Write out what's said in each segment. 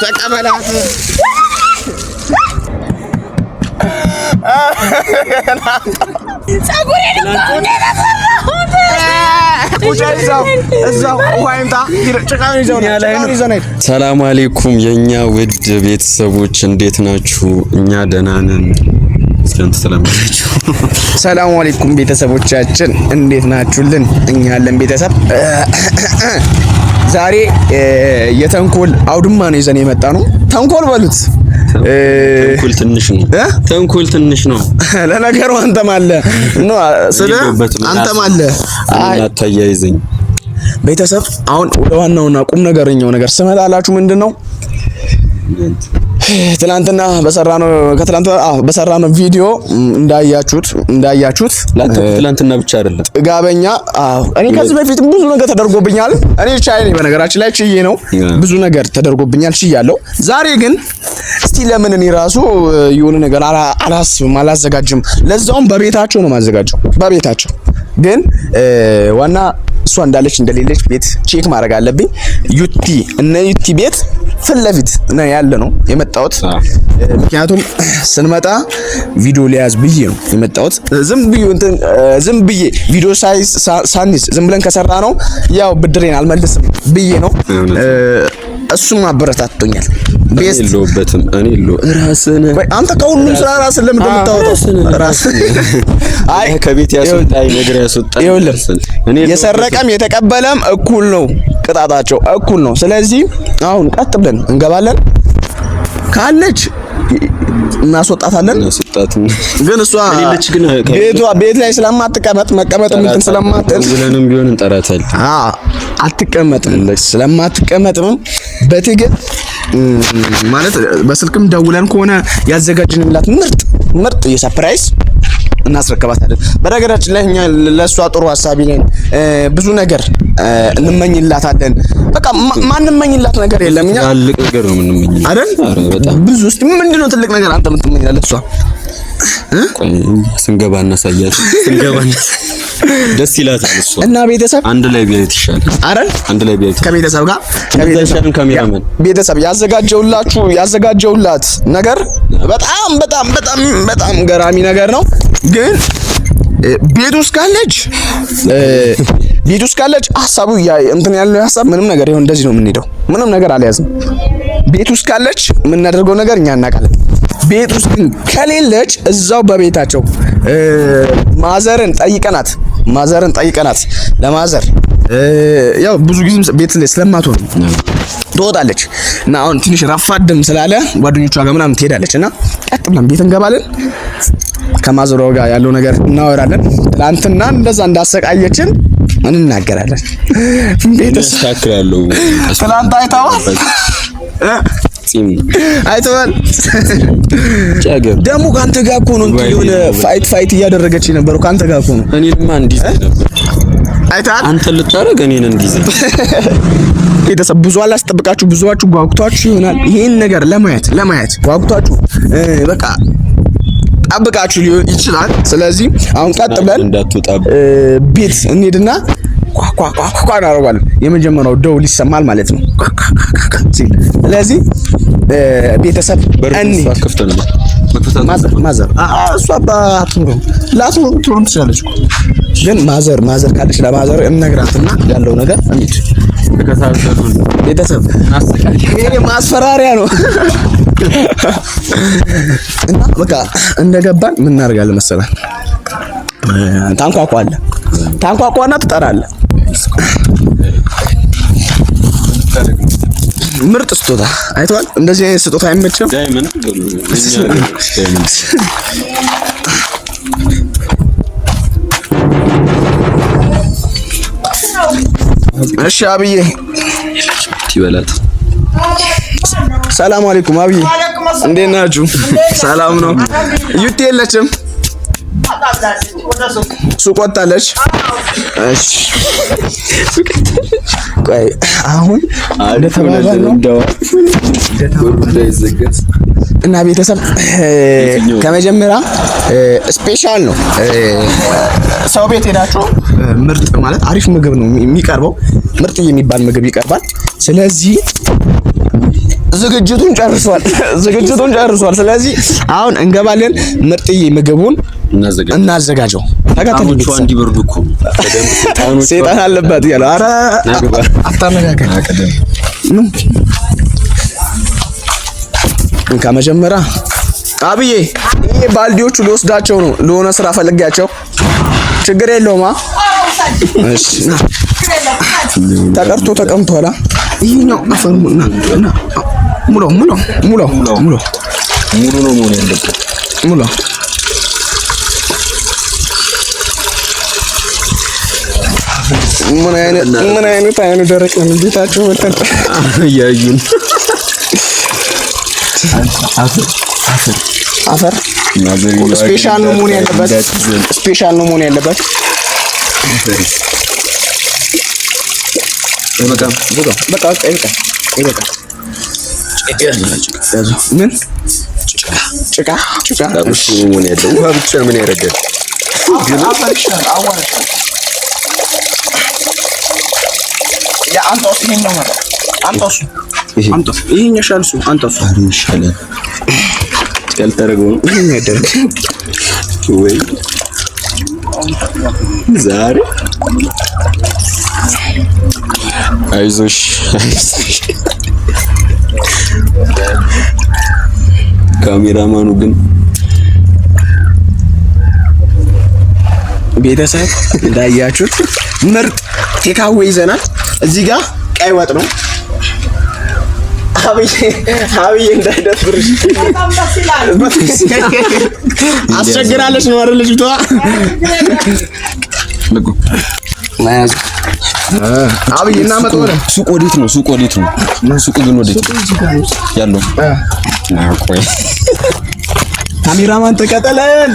ተቀበላት ሰላም አለይኩም የኛ ውድ ቤተሰቦች እንዴት ናችሁ? እኛ ደህና ነን። እስኪ ተሰላምታችሁ። ሰላም አለይኩም ቤተሰቦቻችን እንዴት ናችሁልን? እኛ አለን ቤተሰብ። ዛሬ የተንኮል አውድማ ነው ይዘን የመጣ ነው። ተንኮል በሉት ተንኮል ትንሽ ነው። ለነገሩ አንተም አለ ነው ስለ አንተም አለ አታያይዘኝ ቤተሰብ። አሁን ወደ ዋናውና ቁም ነገረኛው ነገር ስመጣላችሁ ምንድነው ትላንትና በሰራነው ቪዲዮ እንዳያችሁት ትላንትና ብቻ አይደለም ጥጋበኛ። እኔ ከዚህ በፊት ብዙ ነገር ተደርጎብኛል። እኔ ቻይ ነኝ በነገራችን ላይ ችዬ ነው ብዙ ነገር ተደርጎብኛል ችያለሁ። ዛሬ ግን እስቲ ለምን እኔ ራሱ የሆነ ነገር አላዘጋጅም። ለዛውም በቤታቸው ነው ማዘጋጀው። በቤታቸው ግን ዋና እሷ እንዳለች እንደሌለች ቤት ቼክ ማድረግ አለብኝ። ዩቲ ቤት ፊት ለፊት ነው ያለ ነው የመጣሁት። ምክንያቱም ስንመጣ ቪዲዮ ሊያዝ ብዬ ነው የመጣሁት። ዝም ብዬ ቪዲዮ ሳንይዝ ዝም ብለን ከሰራ ነው ያው ብድሬን አልመልስም ብዬ ነው። እሱም አበረታቶኛል። ቤስት የለውበትም እኔ የለው ራስን አንተ ከሁሉም ስራ ራስን ለምን እንደምታወጣው ራስን አይ ከቤት ያስወጣኝ ነገር ያስወጣኝ እኔ የሰረቀም የተቀበለም እኩል ነው፣ ቅጣታቸው እኩል ነው። ስለዚህ አሁን ቀጥ ብለን እንገባለን። ካለች እናስወጣታለን። ግን እሷ ቤት ላይ ስለማትቀመጥ መቀመጥ እንትን ስለማትል ብለንም ቢሆን እንጠራታለን። አትቀመጥም ስለማትቀመጥም በትግል ማለት በስልክም ደውለን ከሆነ ያዘጋጅንላት ምርጥ የሰርፕራይዝ እናስረከባታለን። በነገራችን ላይ እኛ ለሷ ጥሩ ሐሳቢ ነን። ብዙ ነገር እንመኝላታለን። በቃ ማንመኝላት ነገር የለም። እኛ ትልቅ ነገር ነው የምንመኝላት አይደል? ብዙ እስቲ ምንድነው ትልቅ ነገር አንተ የምትመኝላት እሷ? ስንገባ እናሳያለን። ደስ ይላታል እሷ እና ቤተሰብ አንድ ላይ ቢያዩት ይሻላል አይደል? አንድ ላይ ቢያዩት ከቤተሰብ ጋር ካሜራማን ቤተሰብ ያዘጋጀውላት ነገር በጣም ገራሚ ነገር ነው። ግን ቤት ውስጥ ካለች ሐሳቡ እንትን ያለው ሐሳብ ምንም ነገር ይሁን እንደዚህ ነው የምንሄደው። ምንም ነገር አልያዝም። ቤት ውስጥ ካለች የምናደርገው ነገር እኛ እናውቃለን። ቤት ውስጥ ከሌለች እዛው በቤታቸው ማዘርን ጠይቀናት ለማዘር ያው ብዙ ጊዜ ቤት ላይ ስለማትሆን ትወጣለች እና አሁን ትንሽ ረፋድም ስላለ ጓደኞቿ ጋር ምናምን ትሄዳለች እና ቀጥ ብለን ቤት እንገባለን። ከማዘሯ ጋር ያለው ነገር እናወራለን። ትናንትና እንደዛ እንዳሰቃየችን እንናገራለን። ቤተሰብ ታክራለሁ ትናንት አይተዋል ደግሞ ካንተ ጋር እኮ ነው የሆነ ፋይት እያደረገች የነበረው ካንተ ጋር እኮ ነው። እኔንማ እንዲህ ነበር አይተሃል። አንተ ልታረግ እኔን እንዲህ ቤተሰብ ብዙ አላስጠብቃችሁ። ብዙዋችሁ ጓጉታችሁ ይሆናል ይሄን ነገር ለማየት ጓጉታችሁ በቃ ጠብቃችሁ ሊሆን ይችላል። ስለዚህ አሁን ቀጥ ብለን ቤት እንሄድና ቋቋቋቋ እናደርጋለን። የመጀመሪያው ደውል ይሰማል ማለት ነው። ስለዚህ ቤተሰብ ማዘር እሷ ላትኖር ትችላለች። ግን ማዘር ካለች ለማዘር እንነግራትና ያለው ነገር እንዴት ቤተሰብ ይሄ ማስፈራሪያ ነው። እና በቃ እንደገባን ምን እናደርጋለን መሰለህ? ታንኳኳና ትጠራለህ። ምርጥ ስጦታ አይተዋል። እንደዚህ አይነት ስጦታ አይመችም። እሺ አብዬ ይበላት። ሰላም አለይኩም አብዬ እንዴት ናችሁ? ሰላም ነው። ዩቲ የለችም ሱቅ ወጣለች። እሺ ቆይ አሁን እና ቤተሰብ ከመጀመሪያ ስፔሻል ነው። ሰው ቤት ሄዳችሁ ምርጥ ማለት አሪፍ ምግብ ነው የሚቀርበው። ምርጥ የሚባል ምግብ ይቀርባል። ስለዚህ ዝግጅቱን ጨርሷል። ስለዚህ አሁን እንገባለን። ምርጥዬ ምግቡን እናዘጋጀው። ተከታተሉ። እንዲበርዱ እኮ ሰይጣን አለባት ያለው። ኧረ አታነጋገር። ከመጀመሪያ አብዬ ይሄ ባልዲዎቹ ልወስዳቸው ነው። ለሆነ ስራ ፈልጋቸው። ችግር የለውም። እሺ ተቀርቶ ተቀምጧል። ይሄኛው አፈር ሙሉ ነው መሆን ያለበት። ሙሉ ምን አይነት ደረቅ ነው ቤታቸው ወጣ ያዩን። አፈር ስፔሻል ነው መሆን ያለበት። በቃ ምን ጭቃ እሺ ምን ያለው ውሃ ብቻ ምን ያደርጋል? ግን ያ አንተስ ምን ነው ማለት አንተስ ይሄኛው ሻልሱ አንተስ ይሻላል ያልተረገው ምን ያደርግ ወይ ዛሬ አይዞሽ ካሜራማኑ ግን ቤተሰብ እንዳያችሁት ምርጥ ቴካዌ ይዘናል። እዚህ ጋር ቀይ ወጥ ነው። አብዬ እንዳይደፍርሽ አስቸግራለች ነው አይደል ልጅቷ? ማያዝ አብዬ እናመጣ ወደ ሱቅ ወዴት ነው? ሱቅ ግን ወዴት ያለው? ቆይ ካሜራማን ተከተለን።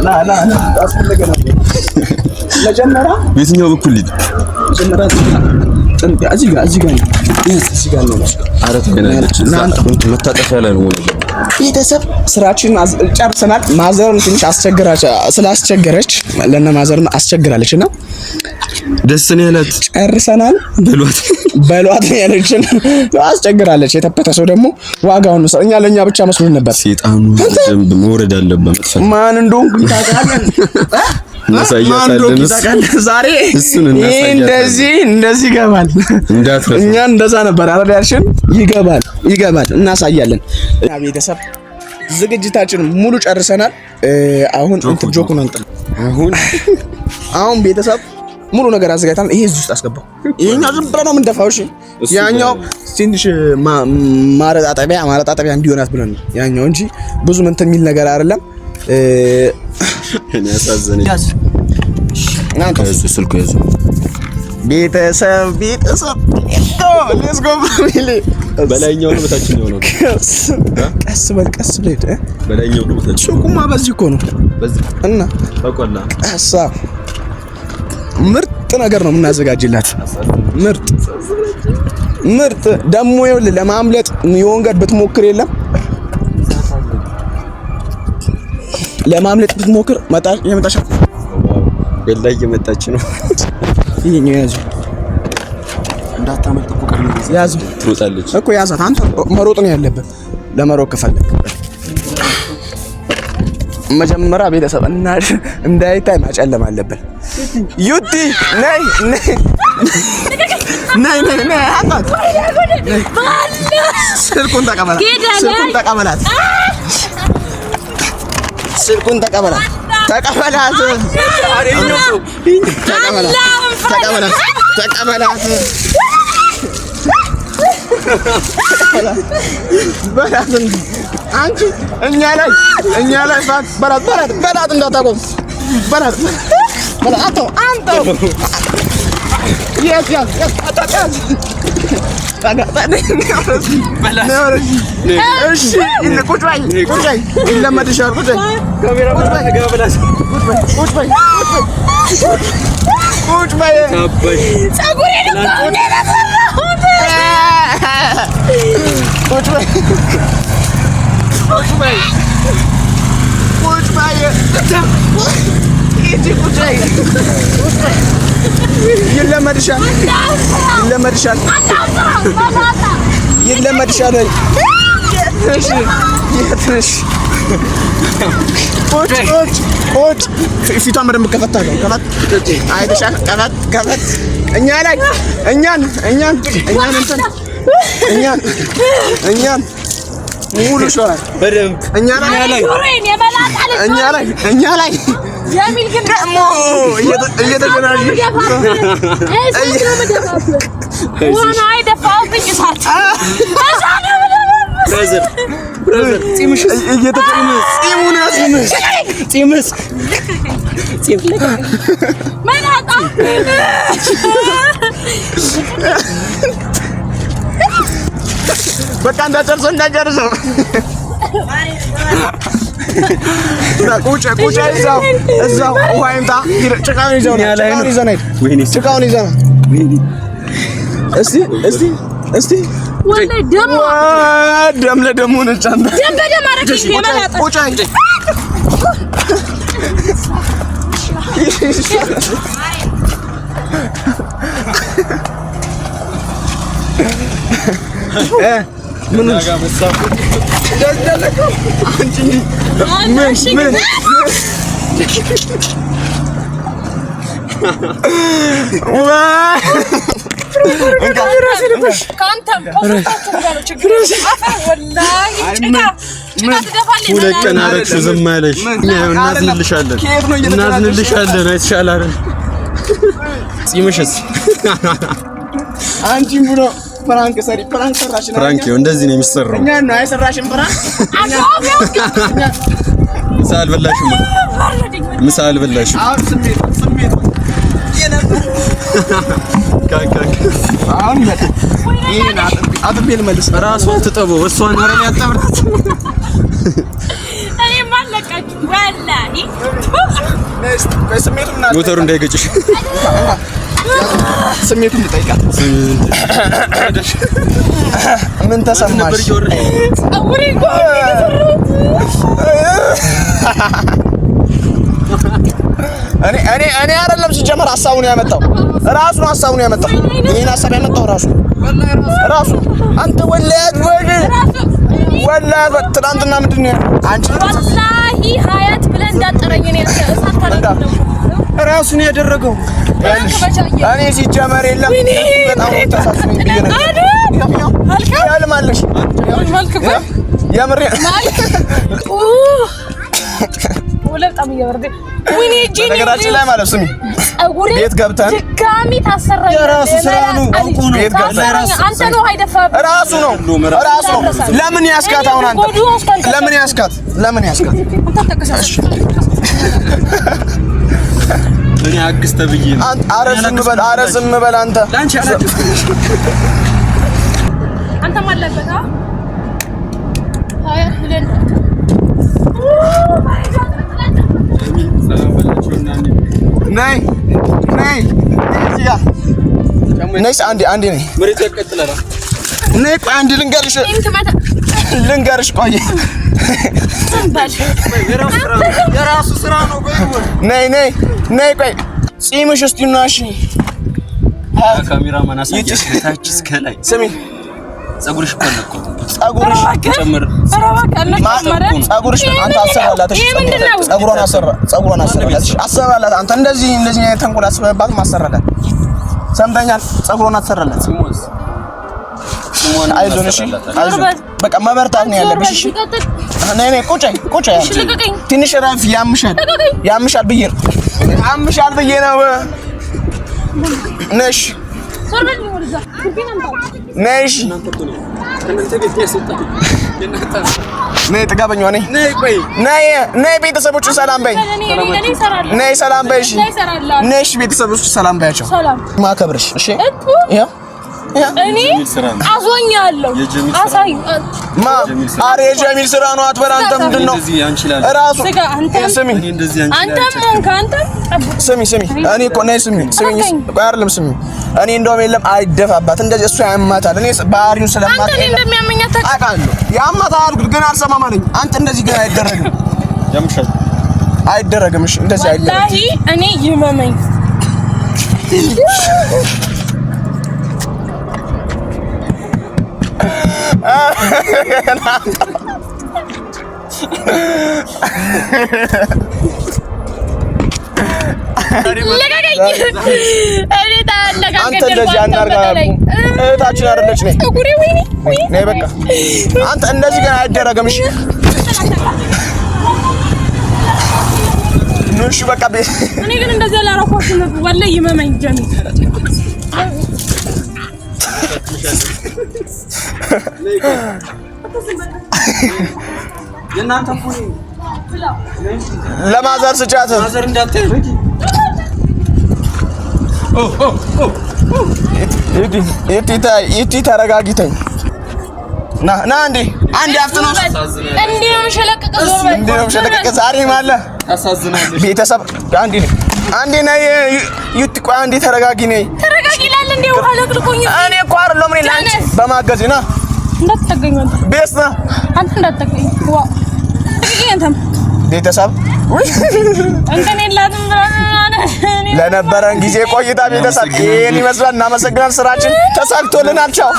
ና አስፈልገናል። መጀመሪያ የትኛው በኩል ሊድ መጀመሪያ እዚህ ጋር ነው። አረት ገናለች መታጠፊያ ላይ ነው። ቤተሰብ ስራችንን ጨርሰናል። ማዘርም ትንሽ ስላስቸገረች ለነ ማዘርም አስቸግራለችና ደስ ነው ያላት። ጨርሰናል በሏት ያለችን አስቸግራለች። የተፈተሰው ደግሞ ዋጋውን ነው። እኛ ለኛ ብቻ መስሎን ነበር። ሰይጣኑ ደንብ መውረድ አለበት። ማን እንደሆነ ታውቃለህ? ዛሬ እንደዚህ ይገባል። እኛ እንደዛ ነበር አይደል ያልሽን? ይገባል እናሳያለን። ቤተሰብ ዝግጅታችን ሙሉ ጨርሰናል። አሁን እንትን ጆኩን አንተ አሁን ቤተሰብ ሙሉ ነገር አዘጋጅተናል። ይሄ እዚህ ውስጥ አስገባው። ይሄኛው ዝም ብለን ነው የምንደፋው። እሺ ያኛው ትንሽ ማረጣጠቢያ እንዲሆናት ብለን ነው ያኛው እንጂ ብዙ እንትን የሚል ነገር አይደለም። እኔ ያሳዘነኝ ስልኩ ያዘ። ቤተሰብ ሌትስ ጎ ፋሚሊ። በላይኛው ነው በታችኛው ነው? ቀስ በል በላይኛው ነው በታችኛው። ሱቁማ በዚህ እኮ ነው እና በቆላ ቀሳ ምርጥ ነገር ነው የምናዘጋጅላት። ምርጥ ደግሞ ይኸውልህ ለማምለጥ የወንገድ ብትሞክር የለም ለማምለጥ ብትሞክር የመጣሽ በላይ እየመጣች ነው። ይሄኛው ያዙ እንዳታመልጥ እኮ ቀርም ያዙ። ትሮጣለች እኮ ያዛት። አንተ መሮጥ ነው ያለበት ለመሮጥ ከፈለክ። መጀመሪያ ቤተሰብ እንዳይታይ ማጨለም አለብን። ዩቲ ነይ አጣት ስልኩን ተቀበላት። አንቺ እኛ ላይ በላት እንዳታቆም በላት አንተ ያዝ አታጣዝ እሺ ቁጭ በይ ይለመድሻል። ቁጭ በይ ፀጉሬን እኮ ይለመድሻል። የትንሽ ቁጭ ፊቷን በደንብ ከፈት አድርገው ከፈት አይተሻል። ከፈት እኛን ሙሉ ሸዋል በደንብ እኛ ላይ ጀሚል ግን ደግሞ እየተገናኙ ዋና አይደፋው ብቻት ብራዘር ጺምሽ ጺሙን ያስምሽ ጺምስ መናጣ በቃ እንዳጨርሰው ቁጭ እዛው ውሃ ይምጣ። ጭቃውን ይዘው እስቲ ወላሂ ደም ለደም ሆነች። አንተ ደም በደም አረከኝ የመላጣ ቁጭ ምን ሁለት ቀን አረግሽው ዝም አለሽ። እናዝንልሻለን። አይተሻል አይደል? ጺምሽስ አንቺ ብሎ ፍራንክ ሰራሽ። ፍራንክ እንደዚህ ነው የሚሰራው። እኛ ነው አይሰራሽም ፍራንክ። ምሳ አልበላሽም። አሁን ስሜት አሁን ይመጣ ይሄን አጥቤ ልመልስ። ራሷ ትጠበው እሷን አረን ያጣብራት። እኔ ማለቀች ወላሂ ሞተሩ እንዳይገጭሽ ስሜቱን ልጠይቃት። ምን ተሰማሽ? እኔ አይደለም ሲጀመር ሀሳቡን ያመጣው ራሱ ነው። ሀሳቡን ያመጣው ይሄን ሀሳብ ያመጣው ራሱ አንተ ወላሂ ትናንትና ምንድን ነው አንቺ ወላሂ ሀያት ብለህ እንዳጠረኝ ነው ያሳታለሁ። ራሱ ነው ያደረገው። እኔ ሲጀመር የለም በጣም ተሳስነኝ ብዬ ነው ያልማለሽ የምሬ ወለጣም ይወርደ ወይኔ እጄ ነገራችን ላይ ማለት ስሚ ቤት ገብተን ድጋሚ ታሰራኝ። የራሱ ስራ ነው። ቤት ገብተን አንተ ነው አይደፋ ራሱ ነው። ለምን ያስካት? አሁን አንተ ለምን ያስካት? እኔ አግዝ ተብዬ ነው። ኧረ ዝም በል አንተ። ላንቺ አላችሁ አንተ ማለበታ አይ ብለን ነይ አንዴ ነይ። መሬት ያቀጥላል። ነይ ቆይ አንዴ ልንገርሽ ቆይ የራሱ ስራ ነው። ነይ ቆይ ጺምሽ እስቲ እናሽ ካሜራማን አሳየሽ ታች እስከ ላይ ስሚ ጸጉርሽ ቆለቆ ጸጉርሽ ጨምር ጸጉርሽ አንተ አሰራላት። እሺ ጸጉሯን አሰራላት። አሰራላት አንተ እንደዚህ አይነት ተንኮል አስበባት ማሰራላት ሰምተኛል። ጸጉሯን አሰራላት። አይዞን እሺ አይዞን በቃ መበርታት ነው ያለብሽ። እሺ ነይ ቁጭ ትንሽ እረፍ። ያምሻል ብዬ ነው። ነሽ ነይ ጥጋበኛዋ ነይ ቤተሰቦቹ ሰላም በይ። ነይ ሰላም በይ። እሺ ነሽ ቤተሰቦቹ ሰላም በያቸው። ማከብርሽ እሺ እኔ አዞኛለሁ። አሳይ አሬ የጀሚል ስራ ነው አትበል። አንተ ምንድን ነው እራሱ ስሚ እኔ እኮ ነይ ስሚ አይደለም ስሚ እኔ እንደውም የለም አይደፋባት እንደዚህ እሱ ያማታል። እኔ ባህሪውን ስለማውቅ አንተ እንደሚያመኛት አውቃለሁ። ያማታል አልኩት ግን አልሰማም አለኝ። አንተ እንደዚህ ግን አይደረግም። እሺ እንደዚህ አይደረግም። ወላሂ እኔ ይመመኝ አንተ እንደዚህ አናርጋም። እህታችን አይደለች ነኝ። ነይ በቃ አንተ እንደዚህ ግን አይደረግም። እሺ እሺ በቃ እኔ ግን እንደዚህ አላረኳችም ነበር። ወላሂ ይመመኝ ጀሚ የናንተ ፉኒ ለማዘር ስጫት ማዘር እንዳትይ ኢቲ ተረጋጊተኝ ና አንዴ አፍጥኖስ እንዴ ነው ሸለቀቀ ዛሬ ማለ አሳዝናለሽ ቤተሰብ አንዴ ነይ ዩቲ ቆይ አንዴ ተረጋጊ ይላል እንዴ ውሃ ለቅልቆኝ እኔ እኮ አይደለም እኔ ላንቺ በማገዝ ና እንዳትጠገኝ ቤስ ና አንተ እንዳትጠገኝ ዋ እንዴ ቤተሰብ ለነበረን ጊዜ ቆይታ ቤተሰብ ይሄን ይመስላል። እናመሰግናለን። ስራችን ተሳክቶልናል። ቻው